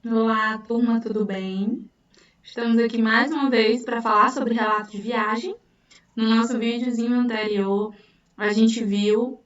Olá, turma, tudo bem? Estamos aqui mais uma vez para falar sobre relato de viagem. No nosso videozinho anterior, a gente viu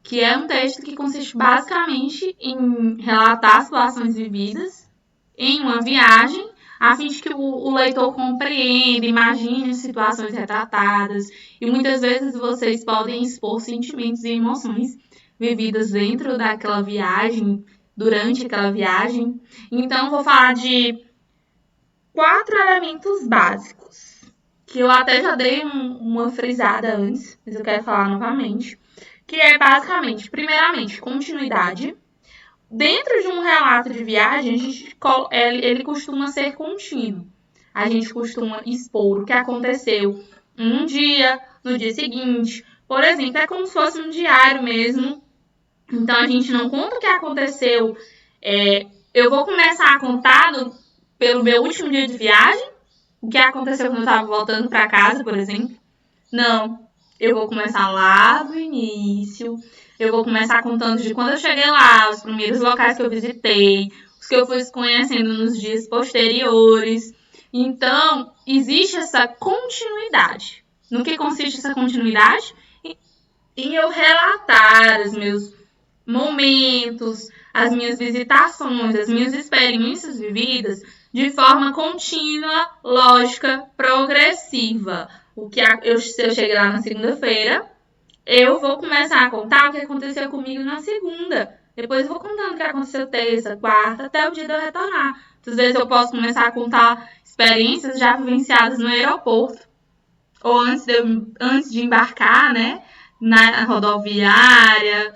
que é um texto que consiste basicamente em relatar situações vividas em uma viagem, a fim de que o leitor compreenda, imagine situações retratadas, e muitas vezes vocês podem expor sentimentos e emoções vividas dentro daquela viagem, durante aquela viagem. Então, vou falar de 4 elementos básicos, que eu até já dei uma frisada antes, mas eu quero falar novamente, que é basicamente, primeiramente, continuidade. Dentro de um relato de viagem, ele costuma ser contínuo. A gente costuma expor o que aconteceu em um dia, no dia seguinte. Por exemplo, é como se fosse um diário mesmo. Então, a gente não conta o que aconteceu. Eu vou começar a contar pelo meu último dia de viagem, o que aconteceu quando eu estava voltando para casa, por exemplo. Não, eu vou começar lá do início. Eu vou começar contando de quando eu cheguei lá, os primeiros locais que eu visitei, os que eu fui conhecendo nos dias posteriores. Então, existe essa continuidade. No que consiste essa continuidade? Em eu relatar os meus momentos, as minhas visitações, as minhas experiências vividas de forma contínua, lógica, progressiva. Se eu cheguei lá na segunda-feira, eu vou começar a contar o que aconteceu comigo na segunda. Depois eu vou contando o que aconteceu terça, quarta, até o dia de eu retornar. Às vezes eu posso começar a contar experiências já vivenciadas no aeroporto. Ou antes de embarcar, né? Na rodoviária.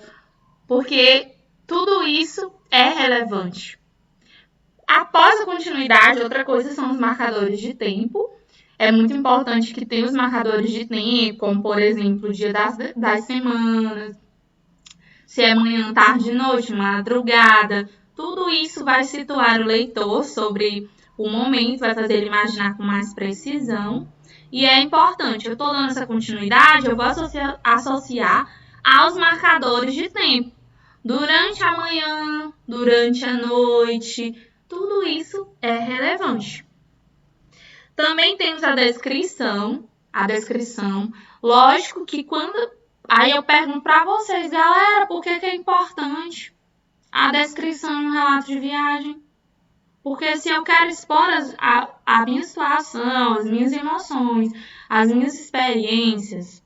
Porque tudo isso é relevante. Após a continuidade, outra coisa são os marcadores de tempo. É muito importante que tenha os marcadores de tempo, como, por exemplo, o dia das semanas, se é manhã, tarde, noite, madrugada. Tudo isso vai situar o leitor sobre o momento, vai fazer ele imaginar com mais precisão. E é importante, eu estou dando essa continuidade, eu vou associar aos marcadores de tempo. Durante a manhã, durante a noite, tudo isso é relevante. Também temos a descrição. Lógico que quando... Aí eu pergunto para vocês, galera, por que é importante a descrição no relato de viagem? Porque se eu quero expor a minha situação, as minhas emoções, as minhas experiências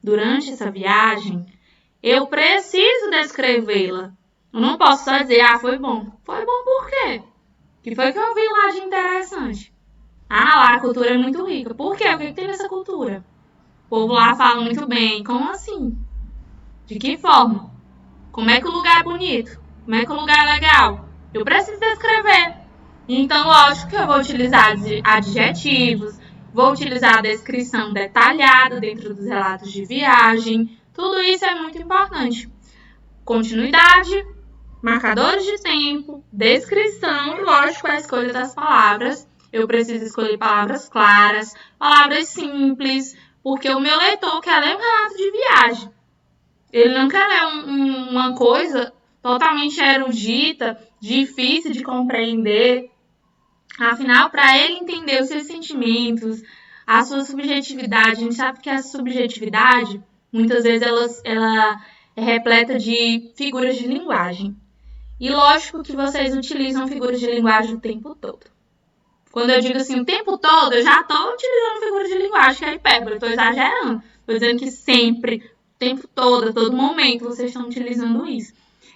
durante essa viagem, eu preciso descrevê-la. Eu não posso só dizer, foi bom. Foi bom por quê? O que foi que eu vi lá de interessante? Lá a cultura é muito rica. Por quê? O que tem nessa cultura? O povo lá fala muito bem. Como assim? De que forma? Como é que o lugar é bonito? Como é que o lugar é legal? Eu preciso descrever. Então, lógico que eu vou utilizar adjetivos, vou utilizar a descrição detalhada dentro dos relatos de viagem. Tudo isso é muito importante. Continuidade, marcadores de tempo, descrição e, lógico, a escolha das palavras. Eu preciso escolher palavras claras, palavras simples, porque o meu leitor quer ler um relato de viagem. Ele não quer ler uma coisa totalmente erudita, difícil de compreender. Afinal, para ele entender os seus sentimentos, a sua subjetividade, a gente sabe que a subjetividade, muitas vezes, ela é repleta de figuras de linguagem. E lógico que vocês utilizam figuras de linguagem o tempo todo. Quando eu digo assim, o tempo todo, eu já estou utilizando figuras de linguagem, que é hipérbole, estou exagerando. Estou dizendo que sempre, o tempo todo, a todo momento, vocês estão utilizando isso.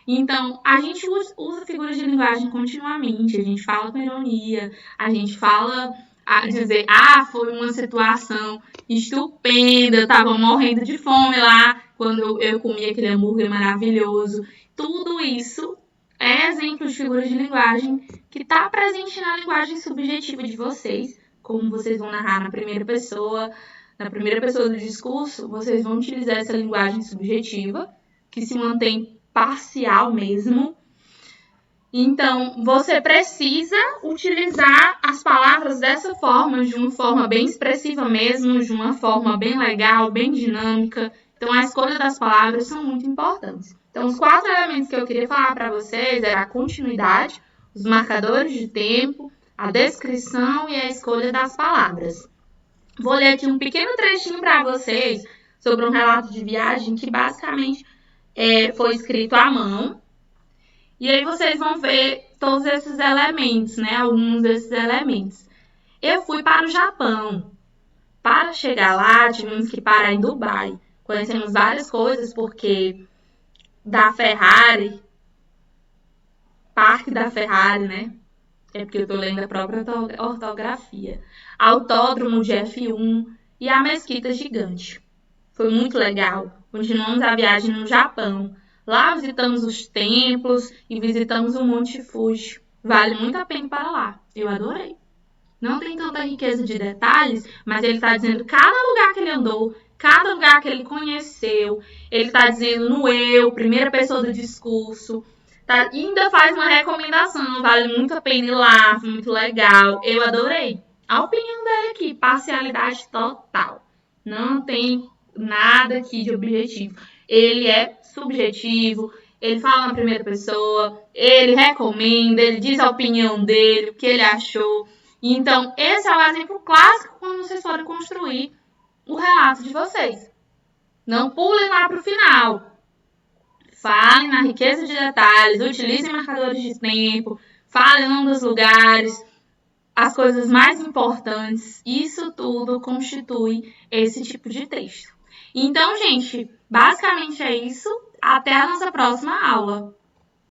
Então, a gente usa figuras de linguagem continuamente, a gente fala com ironia, a gente fala a dizer, foi uma situação estupenda, eu estava morrendo de fome lá, quando eu comi aquele hambúrguer maravilhoso. Tudo isso é exemplo de figuras de linguagem que está presente na linguagem subjetiva de vocês, como vocês vão narrar na primeira pessoa do discurso, vocês vão utilizar essa linguagem subjetiva, que se mantém parcial mesmo. Então, você precisa utilizar as palavras dessa forma, de uma forma bem expressiva mesmo, de uma forma bem legal, bem dinâmica. Então, a escolha das palavras são muito importantes. Então, os 4 elementos que eu queria falar para vocês era a continuidade, os marcadores de tempo, a descrição e a escolha das palavras. Vou ler aqui um pequeno trechinho para vocês sobre um relato de viagem que basicamente foi escrito à mão. E aí vocês vão ver todos esses elementos, né? Alguns desses elementos. Eu fui para o Japão. Para chegar lá, tivemos que parar em Dubai. Conhecemos várias coisas, porque da Ferrari, Parque da Ferrari, né? É porque eu tô lendo a própria ortografia. Autódromo de F1 e a Mesquita Gigante. Foi muito legal. Continuamos a viagem no Japão. Lá visitamos os templos e visitamos o Monte Fuji. Vale muito a pena ir para lá. Eu adorei. Não tem tanta riqueza de detalhes, mas ele está dizendo cada lugar que ele andou, cada lugar que ele conheceu. Ele está dizendo no eu, primeira pessoa do discurso. Tá? E ainda faz uma recomendação. Vale muito a pena ir lá, foi muito legal. Eu adorei. A opinião dele aqui, parcialidade total. Não tem nada aqui de objetivo. Ele é subjetivo, ele fala na primeira pessoa, ele recomenda, ele diz a opinião dele, o que ele achou. Então, esse é o exemplo clássico quando vocês forem construir o relato de vocês. Não pulem lá para o final. Falem na riqueza de detalhes, utilizem marcadores de tempo, falem o nome dos lugares, as coisas mais importantes. Isso tudo constitui esse tipo de texto. Então, gente, basicamente é isso. Até a nossa próxima aula.